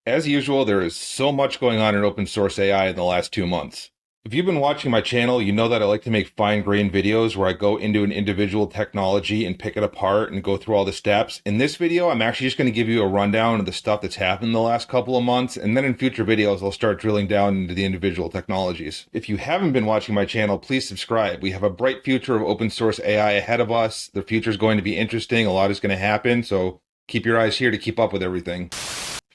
As usual, there is so much going on in open source AI in the last 2 months. If you've been watching my channel, you know that I like to make fine-grained videos where I go into an individual technology and pick it apart and go through all the steps. In this video, I'm actually just going to give you a rundown of the stuff that's happened in the last couple of months, and then in future videos, I'll start drilling down into the individual technologies. If you haven't been watching my channel, please subscribe. We have a bright future of open source AI ahead of us. The future is going to be interesting. A lot is going to happen, so keep your eyes here to keep up with everything.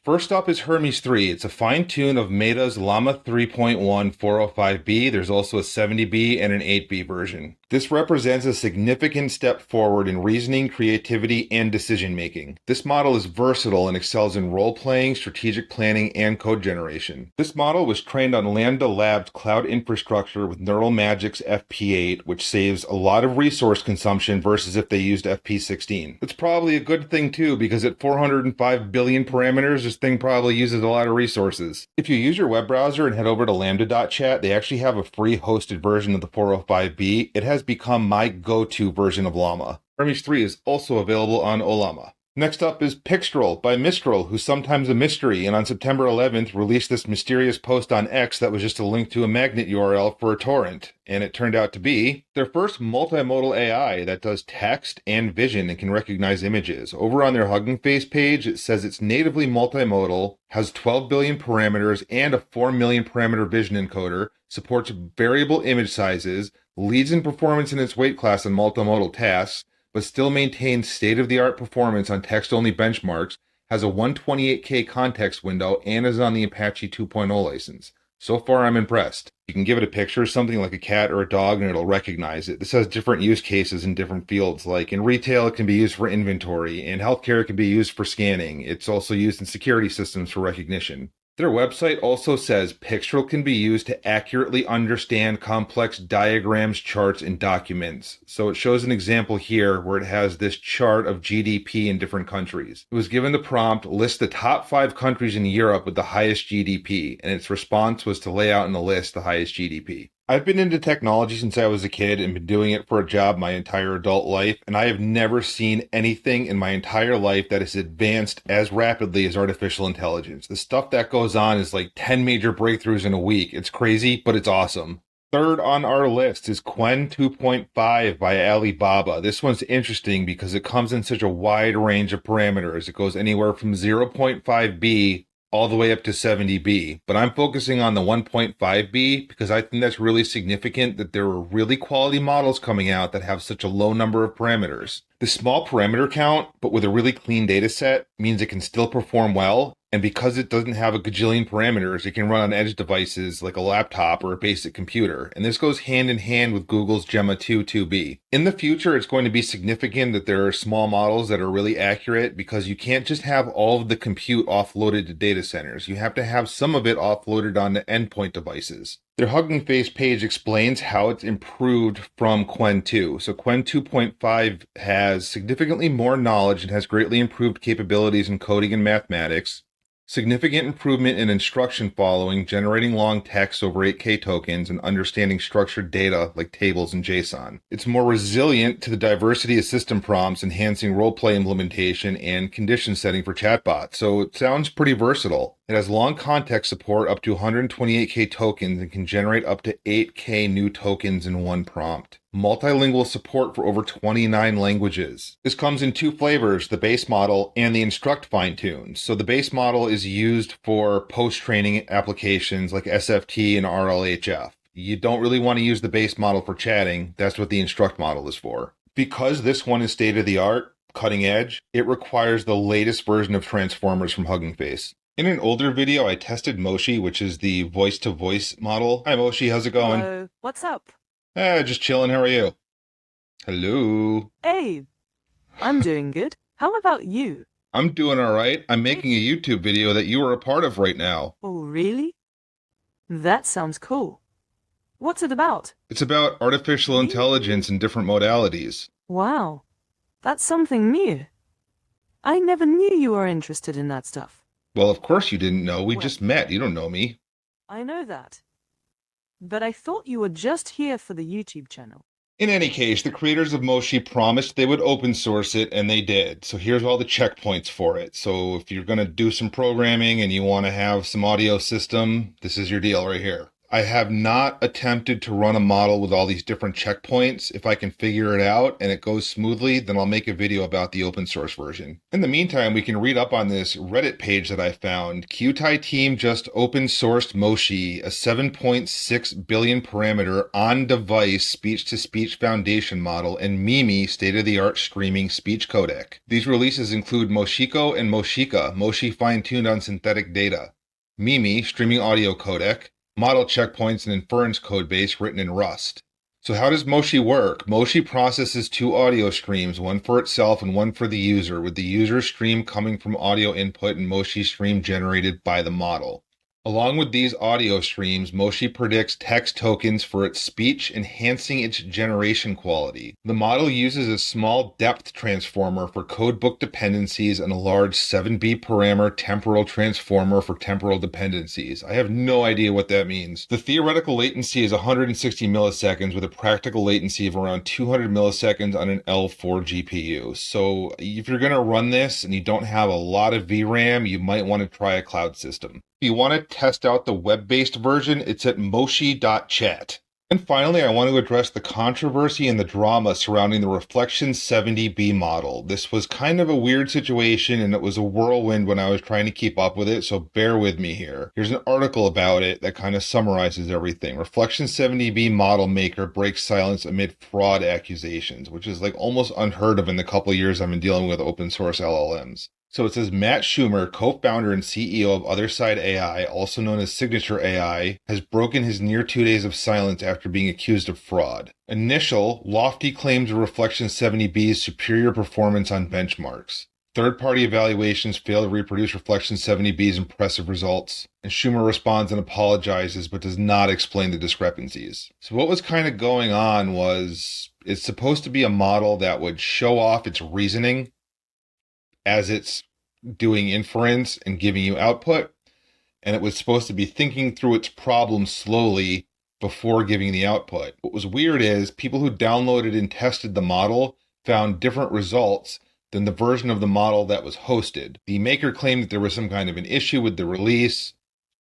First up is Hermes 3. It's a fine-tune of Meta's Llama 3.1 405B. There's also a 70B and an 8B version. This represents a significant step forward in reasoning, creativity, and decision-making. This model is versatile and excels in role-playing, strategic planning, and code generation. This model was trained on Lambda Labs' cloud infrastructure with Neural Magic's FP8, which saves a lot of resource consumption versus if they used FP16. It's probably a good thing too, because at 405 billion parameters, this thing probably uses a lot of resources. If you use your web browser and head over to lambda.chat, they actually have a free hosted version of the 405B. It has become my go-to version of Llama. Hermes 3 is also available on Llama. Next up is Pixtral by Mistral, who's sometimes a mystery, and on September 11th released this mysterious post on X that was just a link to a magnet URL for a torrent, and it turned out to be their first multimodal AI that does text and vision and can recognize images. Over on their Hugging Face page, it says it's natively multimodal, has 12 billion parameters and a 4 million parameter vision encoder, supports variable image sizes, leads in performance in its weight class on multimodal tasks, but still maintains state-of-the-art performance on text-only benchmarks, has a 128K context window, and is on the Apache 2.0 license. So far, I'm impressed. You can give it a picture, something like a cat or a dog, and it'll recognize it. This has different use cases in different fields, like in retail, it can be used for inventory. In healthcare, it can be used for scanning. It's also used in security systems for recognition. Their website also says Pixtral can be used to accurately understand complex diagrams, charts, and documents. So it shows an example here where it has this chart of GDP in different countries. It was given the prompt, list the top 5 countries in Europe with the highest GDP, and its response was to lay out in the list the highest GDP. I've been into technology since I was a kid and been doing it for a job my entire adult life, and I have never seen anything in my entire life that has advanced as rapidly as artificial intelligence. The stuff that goes on is like 10 major breakthroughs in a week. It's crazy, but it's awesome. Third on our list is Qwen 2.5 by Alibaba. This one's interesting because it comes in such a wide range of parameters. It goes anywhere from 0.5B all the way up to 70B, but I'm focusing on the 1.5B because I think that's really significant that there are really quality models coming out that have such a low number of parameters. The small parameter count, but with a really clean data set, means it can still perform well, and because it doesn't have a gajillion parameters, it can run on edge devices like a laptop or a basic computer, and this goes hand in hand with Google's Llama 2 2B. In the future, it's going to be significant that there are small models that are really accurate because you can't just have all of the compute offloaded to data centers. You have to have some of it offloaded onto endpoint devices. Their Hugging Face page explains how it's improved from Qwen 2. So Qwen 2.5 has significantly more knowledge and has greatly improved capabilities in coding and mathematics, significant improvement in instruction following, generating long text over 8K tokens, and understanding structured data like tables and JSON. It's more resilient to the diversity of system prompts, enhancing roleplay implementation and condition setting for chatbots, so it sounds pretty versatile. It has long context support up to 128K tokens and can generate up to 8K new tokens in one prompt. Multilingual support for over 29 languages. This comes in 2 flavors, the base model and the instruct fine-tune. So the base model is used for post-training applications like SFT and RLHF. You don't really want to use the base model for chatting. That's what the instruct model is for. Because this one is state-of-the-art, cutting edge, it requires the latest version of transformers from Hugging Face. In an older video, I tested Moshi, which is the voice-to-voice model. Hi Moshi, how's it going? Hello, what's up? Just chilling. How are you? Hello. Hey, I'm doing good. How about you? I'm doing all right. I'm making a YouTube video that you are a part of right now. Oh, really? That sounds cool. What's it about? It's about artificial intelligence in different modalities. Wow, that's something new. I never knew you were interested in that stuff. Well, of course you didn't know. We Well- just met. You don't know me. I know that. But I thought you were just here for the YouTube channel. In any case, the creators of Moshi promised they would open source it, and they did. So here's all the checkpoints for it. So if you're going to do some programming and you want to have some audio system, this is your deal right here. I have not attempted to run a model with all these different checkpoints. If I can figure it out and it goes smoothly, then I'll make a video about the open source version. In the meantime, we can read up on this Reddit page that I found. Qwen team just open sourced Moshi, a 7.6 billion parameter on-device speech-to-speech foundation model, and Mimi, state-of-the-art streaming speech codec. These releases include Moshiko and Moshika, Moshi fine-tuned on synthetic data, Mimi, streaming audio codec, model checkpoints, and inference codebase written in Rust. So how does Moshi work? Moshi processes two audio streams, one for itself and one for the user, with the user stream coming from audio input and Moshi stream generated by the model. Along with these audio streams, Moshi predicts text tokens for its speech, enhancing its generation quality. The model uses a small depth transformer for codebook dependencies and a large 7B parameter temporal transformer for temporal dependencies. I have no idea what that means. The theoretical latency is 160 milliseconds with a practical latency of around 200 milliseconds on an L4 GPU. So if you're going to run this and you don't have a lot of VRAM, you might want to try a cloud system. If you want to test out the web-based version, it's at moshi.chat. And finally, I want to address the controversy and the drama surrounding the Reflection 70B model. This was kind of a weird situation, and it was a whirlwind when I was trying to keep up with it, so bear with me here. Here's an article about it that kind of summarizes everything. Reflection 70B model maker breaks silence amid fraud accusations, which is like almost unheard of in the couple of years I've been dealing with open source LLMs. So it says Matt Shumer, co-founder and CEO of Otherside AI, also known as Signature AI, has broken his near 2 days of silence after being accused of fraud. Initial, lofty claims of Reflection 70B's superior performance on benchmarks. Third-party evaluations fail to reproduce Reflection 70B's impressive results. And Shumer responds and apologizes, but does not explain the discrepancies. So what was kind of going on was, it's supposed to be a model that would show off its reasoning as it's doing inference and giving you output, and it was supposed to be thinking through its problems slowly before giving the output. What was weird is people who downloaded and tested the model found different results than the version of the model that was hosted. The maker claimed that there was some kind of an issue with the release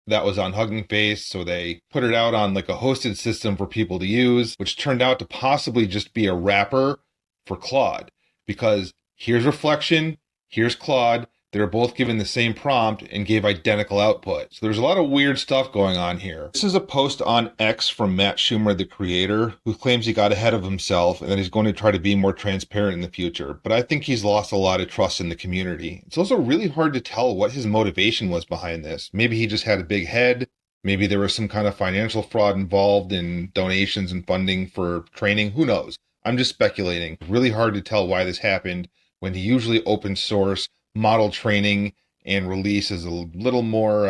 that was on Hugging Face, so they put it out on like a hosted system for people to use, which turned out to possibly just be a wrapper for Claude, because here's Reflection, here's Claude. They're both given the same prompt and gave identical output. So there's a lot of weird stuff going on here. This is a post on X from Matt Shumer, the creator, who claims he got ahead of himself and that he's going to try to be more transparent in the future. But I think he's lost a lot of trust in the community. It's also really hard to tell what his motivation was behind this. Maybe he just had a big head. Maybe there was some kind of financial fraud involved in donations and funding for training. Who knows? I'm just speculating. It's really hard to tell why this happened, when he usually open source model training and release is a little more,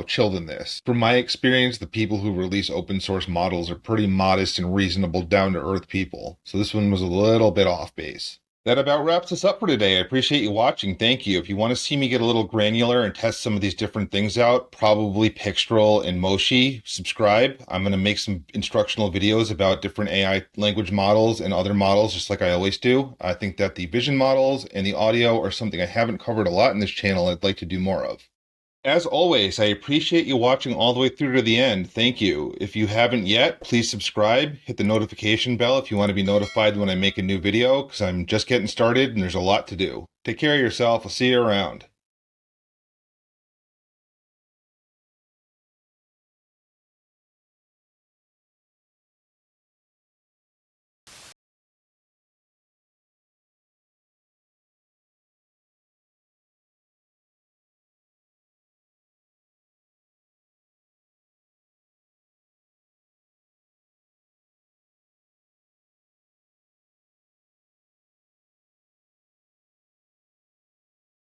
chill than this. From my experience, the people who release open source models are pretty modest and reasonable, down to earth people. So this one was a little bit off base. That about wraps us up for today. I appreciate you watching. Thank you. If you want to see me get a little granular and test some of these different things out, probably Pixtral and Moshi, subscribe. I'm going to make some instructional videos about different AI language models and other models, just like I always do. I think that the vision models and the audio are something I haven't covered a lot in this channel. I'd like to do more of. As always, I appreciate you watching all the way through to the end. Thank you. If you haven't yet, please subscribe. Hit the notification bell if you want to be notified when I make a new video, because I'm just getting started and there's a lot to do. Take care of yourself. I'll see you around.